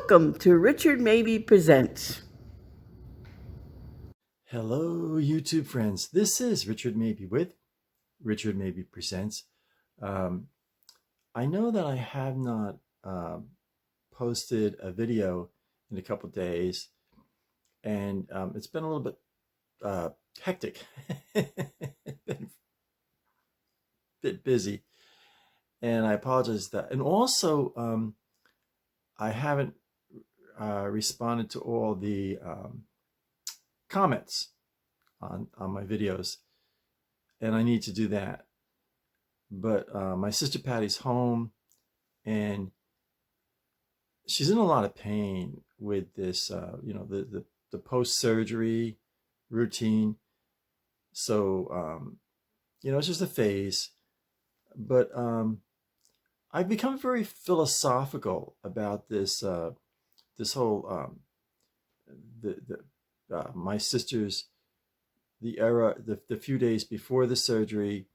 Welcome to Richard Mabey Presents. Hello, YouTube friends. This is Richard Mabey with Richard Mabey Presents. Um, I know that I have not posted a video in a couple days, and it's been a little bit hectic, been a bit busy, and I apologize for that. And also, I haven't responded to all the comments on my videos, and I need to do that. But my sister Patty's home, and she's in a lot of pain with this, the post-surgery routine. So, it's just a phase. But I've become very philosophical about this whole my sister's the few days before the surgery,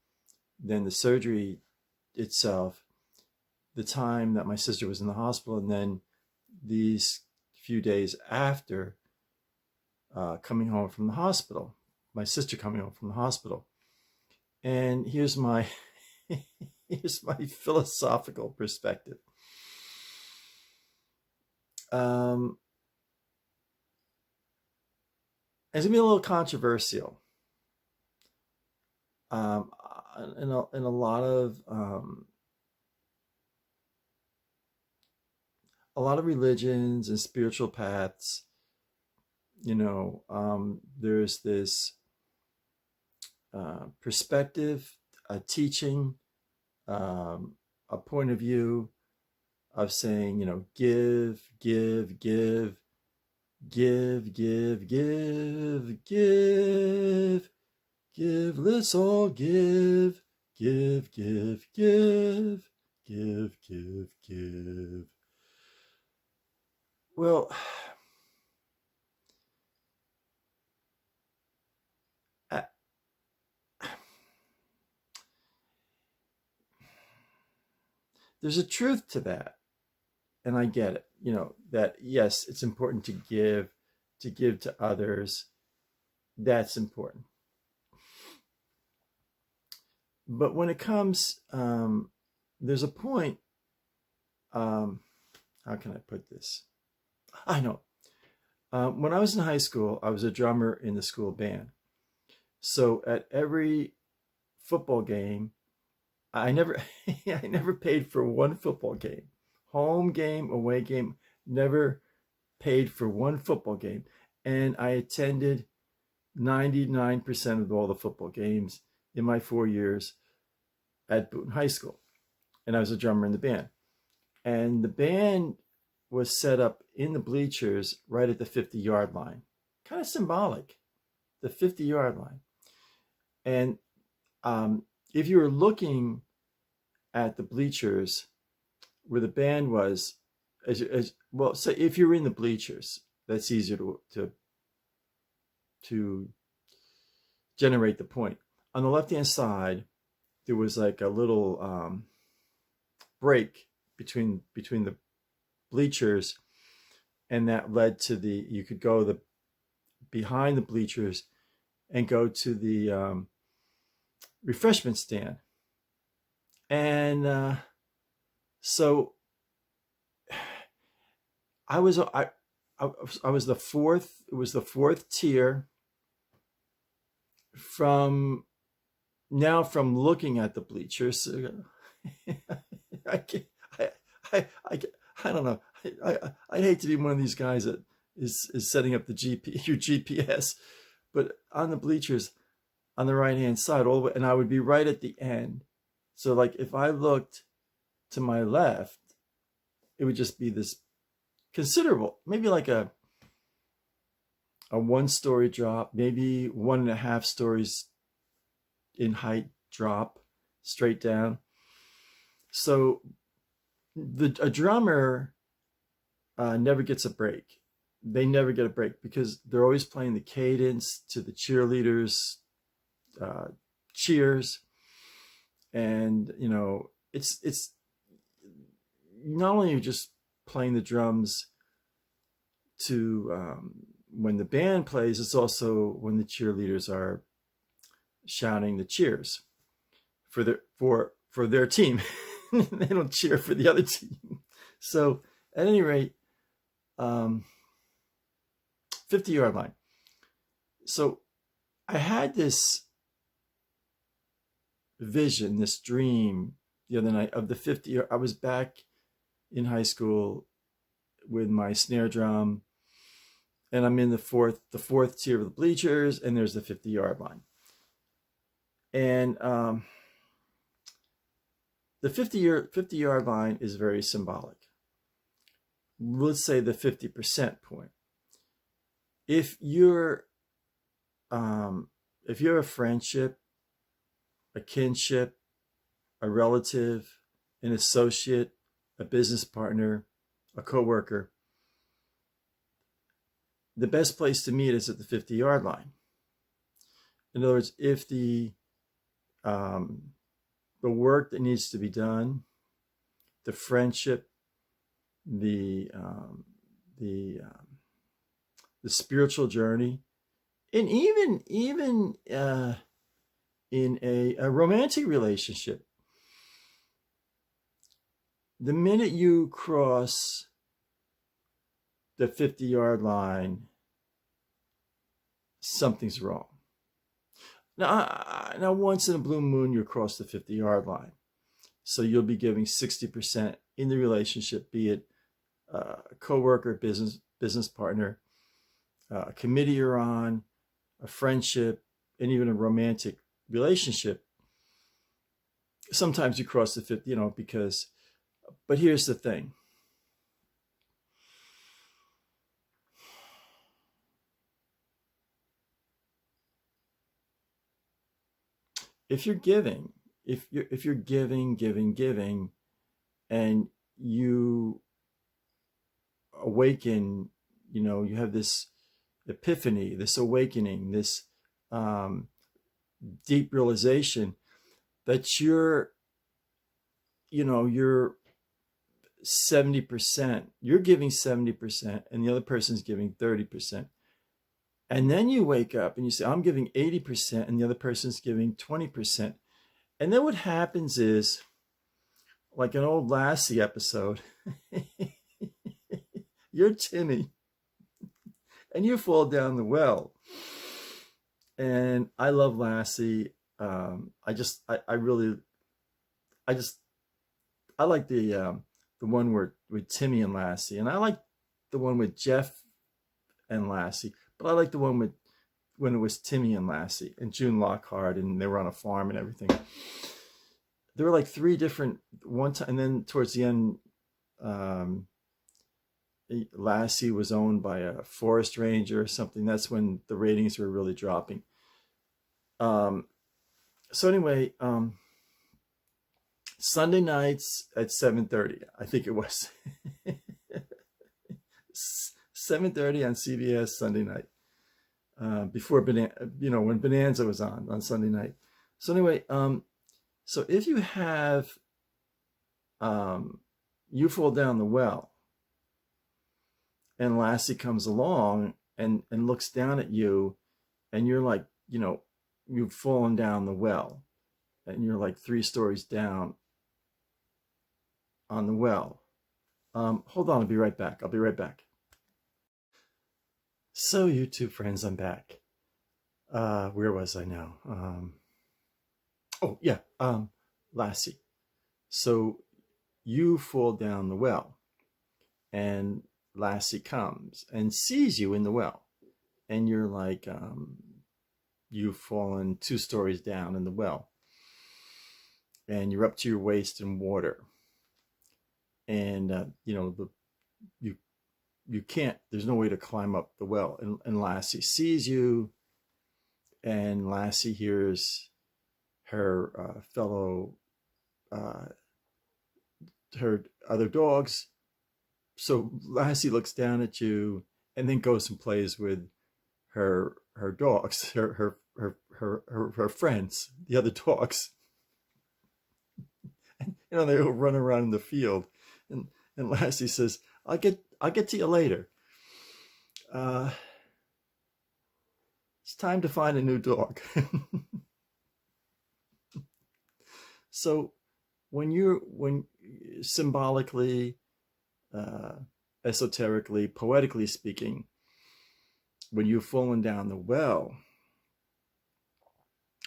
then the surgery itself, the time that my sister was in the hospital, and then these few days after coming home from the hospital, my sister coming home from the hospital. And here's my here's my philosophical perspective. It's gonna be a little controversial. In a lot of religions and spiritual paths, there's this perspective, a teaching, a point of view of saying, give, give, give, give, give, give, give, give, let's all give, give, give, give, give, give, give. Well, there's a truth to that, and I get it. That yes, it's important to give to others. That's important. But when it comes, there's a point. How can I put this? I know. When I was in high school, I was a drummer in the school band. So at every football game, I never paid for one football game. Home game, away game, never paid for one football game. And I attended 99% of all the football games in my 4 years at Boonton High School. And I was a drummer in the band. And the band was set up in the bleachers right at the 50-yard line. Kind of symbolic, the 50-yard line. And if you were looking at the bleachers where the band was, well, say if you're in the bleachers, that's easier to generate the point. On the left-hand side, there was like a little break between the bleachers, and that led to you could go behind the bleachers and go to the refreshment stand. And so I was the fourth. It was the fourth tier. From looking at the bleachers, I don't know. I hate to be one of these guys that is setting up your GPS, but on the bleachers, on the right hand side, all the way, and I would be right at the end. So like if I looked to my left, it would just be this considerable, maybe like a 1-story drop, maybe 1.5 stories in height drop straight down. So a drummer never gets a break. They never get a break because they're always playing the cadence to the cheerleaders' cheers. And, it's not only just playing the drums when the band plays, it's also when the cheerleaders are shouting the cheers for their team. They don't cheer for the other team. So at any rate, 50-yard line. So I had this vision, this dream the other night of the 50. I was back in high school with my snare drum, and I'm in the fourth tier of the bleachers, and there's the 50-yard line. And the 50-yard line is very symbolic. Let's say the 50% point. If you're a friendship, a kinship, a relative, an associate, a business partner, a coworker, the best place to meet is at the 50-yard line. In other words, if the work that needs to be done, the friendship, the spiritual journey, and even in a romantic relationship, the minute you cross the 50-yard line, something's wrong. Now, once in a blue moon, you cross the 50-yard line. So you'll be giving 60% in the relationship, be it a coworker, business partner, a committee you're on, a friendship, and even a romantic relationship. Sometimes you cross the 50, but here's the thing. If you're giving, if you're giving, and you awaken, you have this epiphany, this awakening, this deep realization that you're 70%, you're giving 70%, and the other person's giving 30%. And then you wake up and you say, I'm giving 80%, and the other person's giving 20%. And then what happens is, like an old Lassie episode, you're Timmy, and you fall down the well. And I love Lassie. I like the one with Timmy and Lassie, and I like the one with Jeff and Lassie, but I like the one when it was Timmy and Lassie and June Lockhart, and they were on a farm and everything. There were like three different one time, and then towards the end, Lassie was owned by a forest ranger or something. That's when the ratings were really dropping. So anyway, Sunday nights at 7:30, I think it was 7:30 on CBS Sunday night, before when Bonanza was on Sunday night. So anyway, so if you have you fall down the well, and Lassie comes along and looks down at you, and you're like, you've fallen down the well, and you're like 3 stories down on the well. Hold on, I'll be right back. So YouTube friends, I'm back. Where was I now? Lassie. So you fall down the well, and Lassie comes and sees you in the well, and you're like, you've fallen 2 stories down in the well, and you're up to your waist in water, and you can't, there's no way to climb up the well, and Lassie sees you, and Lassie hears her fellow her other dogs. So Lassie looks down at you and then goes and plays with her dogs, her friends, the other dogs. And, they all run around in the field, and Lassie says, I'll get to you later. uh, it's time to find a new dog. So when symbolically, uh, esoterically, poetically speaking, when you've fallen down the well,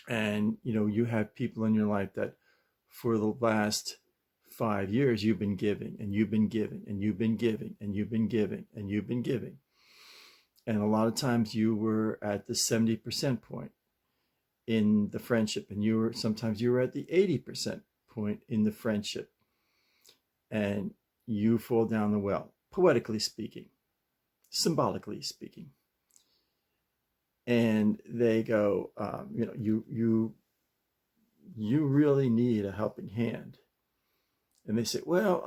and you have people in your life that for the last 5 years you've been giving and you've been giving and you've been giving and you've been giving and you've been giving, and a lot of times you were at the 70% point in the friendship, and sometimes you were at the 80% point in the friendship, and you fall down the well, poetically speaking, symbolically speaking, and they go, you really need a helping hand, and they say, well,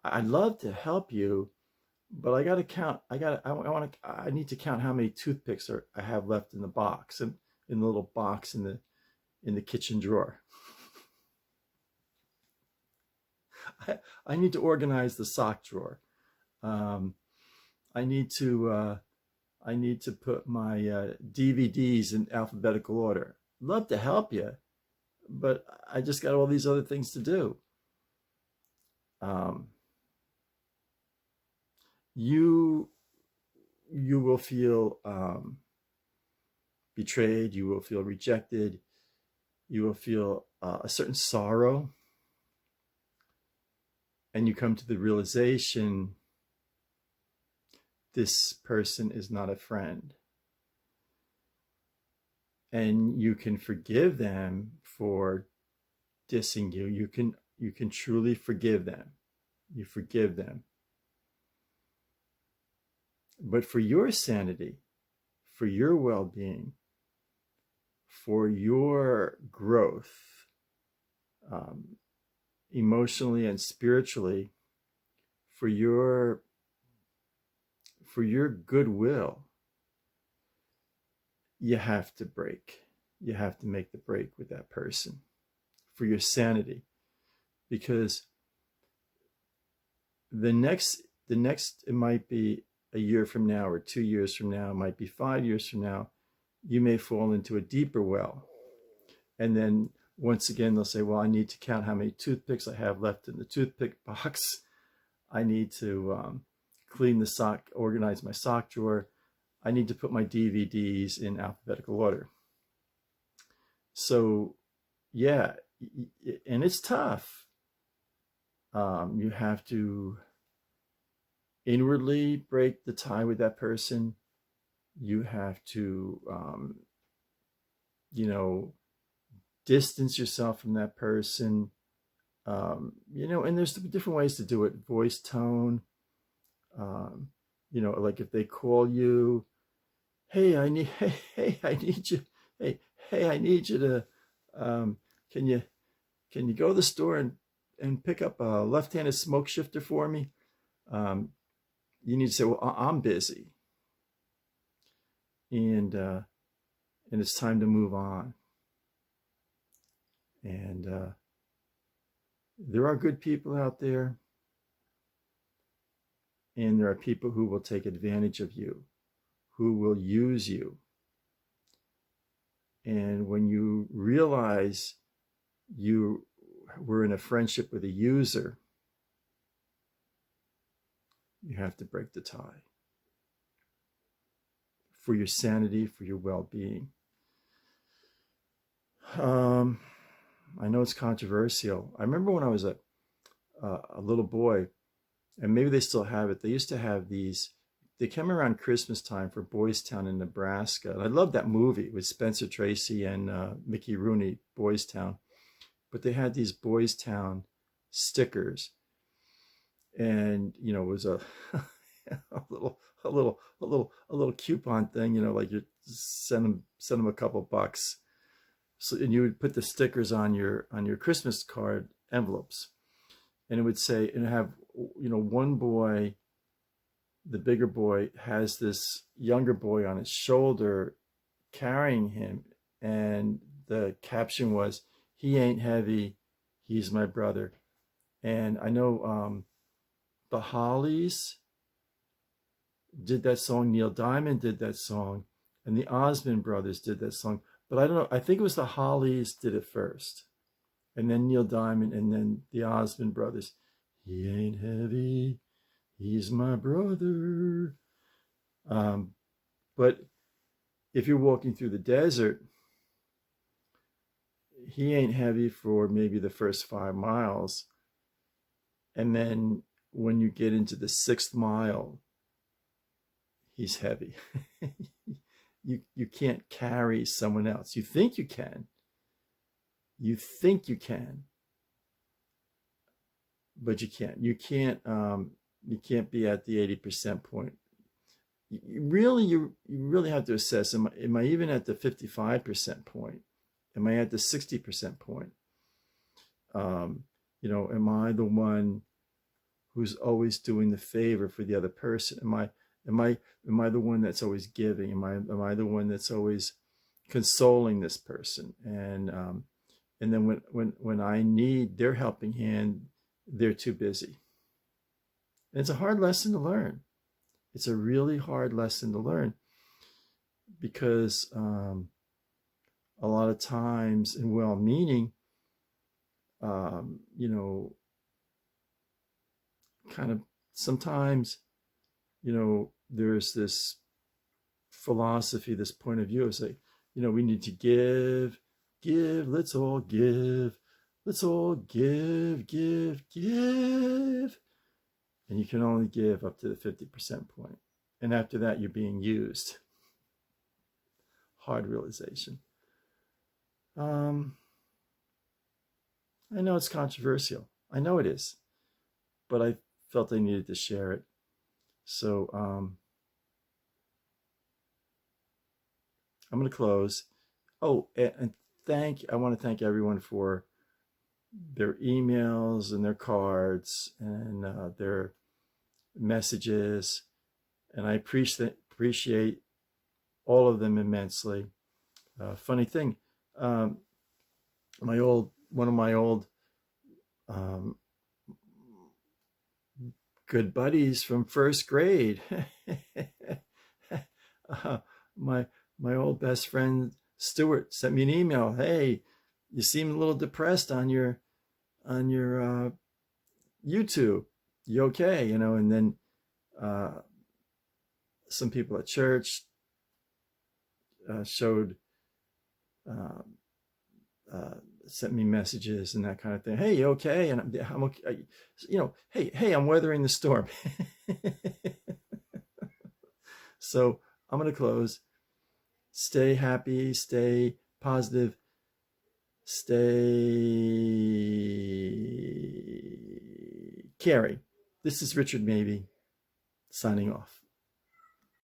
I'd love to help you, but I got to count. I need to count how many toothpicks I have left in the box, and in the little box in the kitchen drawer. I need to organize the sock drawer. I need to put my DVDs in alphabetical order. Love to help you, but I just got all these other things to do. You will feel betrayed. You will feel rejected. You will feel a certain sorrow, and you come to the realization this person is not a friend. And you can forgive them for dissing you. You can truly forgive them. You forgive them. But for your sanity, for your well-being, for your growth, emotionally and spiritually, for your goodwill, you have to break. You have to make the break with that person for your sanity, because the next it might be a year from now, or 2 years from now, it might be 5 years from now, you may fall into a deeper well. And then once again, they'll say, well, I need to count how many toothpicks I have left in the toothpick box. I need to clean the sock, organize my sock drawer. I need to put my DVDs in alphabetical order. So, yeah, and it's tough. You have to inwardly break the tie with that person. You have to, distance yourself from that person. And there's different ways to do it. Voice tone. Like if they call you, hey, I need you. Hey, I need you to, can you go to the store and pick up a left-handed smoke shifter for me? You need to say, well, I'm busy. And it's time to move on. And there are good people out there, and there are people who will take advantage of you, who will use you. And when you realize you were in a friendship with a user, you have to break the tie for your sanity, for your well-being. I know it's controversial. I remember when I was a little boy, and maybe they still have it. They used to have these. They came around Christmas time for Boys Town in Nebraska. And I loved that movie with Spencer Tracy and Mickey Rooney, Boys Town. But they had these Boys Town stickers, and it was a little coupon thing. Like you send them a couple bucks. So, and you would put the stickers on your Christmas card envelopes, and it would say, and have, one boy, the bigger boy, has this younger boy on his shoulder carrying him, and the caption was, "He ain't heavy, he's my brother." And I know the Hollies did that song. Neil Diamond did that song, and the Osmond Brothers did that song. But I don't know. I think it was the Hollies did it first, and then Neil Diamond, and then the Osmond Brothers. He ain't heavy, he's my brother. But if you're walking through the desert, he ain't heavy for maybe the first 5 miles. And then when you get into the 6th mile, he's heavy. You can't carry someone else. You think you can. You think you can, but you can't. You can't be at the 80% point. You really have to assess, am I even at the 55% point? Am I at the 60% point? Am I the one who's always doing the favor for the other person? Am I the one that's always giving? Am I the one that's always consoling this person? And then when I need their helping hand, they're too busy. And it's a hard lesson to learn. It's a really hard lesson to learn, because a lot of times, in well-meaning, kind of sometimes, there's this philosophy, this point of view of say, we need to give, let's all give, give. And you can only give up to the 50% point. And after that, you're being used. Hard realization. I know it's controversial. I know it is. But I felt I needed to share it. So I'm going to close. Oh, and I want to thank everyone for their emails and their cards and their messages. And I appreciate all of them immensely. Funny thing, one of my old good buddies from first grade, my old best friend Stuart sent me an email. Hey, you seem a little depressed on your YouTube. You okay? And then some people at church sent me messages and that kind of thing. Hey, you okay? And I'm okay. Hey, I'm weathering the storm. So I'm going to close. Stay happy, stay positive, stay caring. This is Richard Mabey signing off.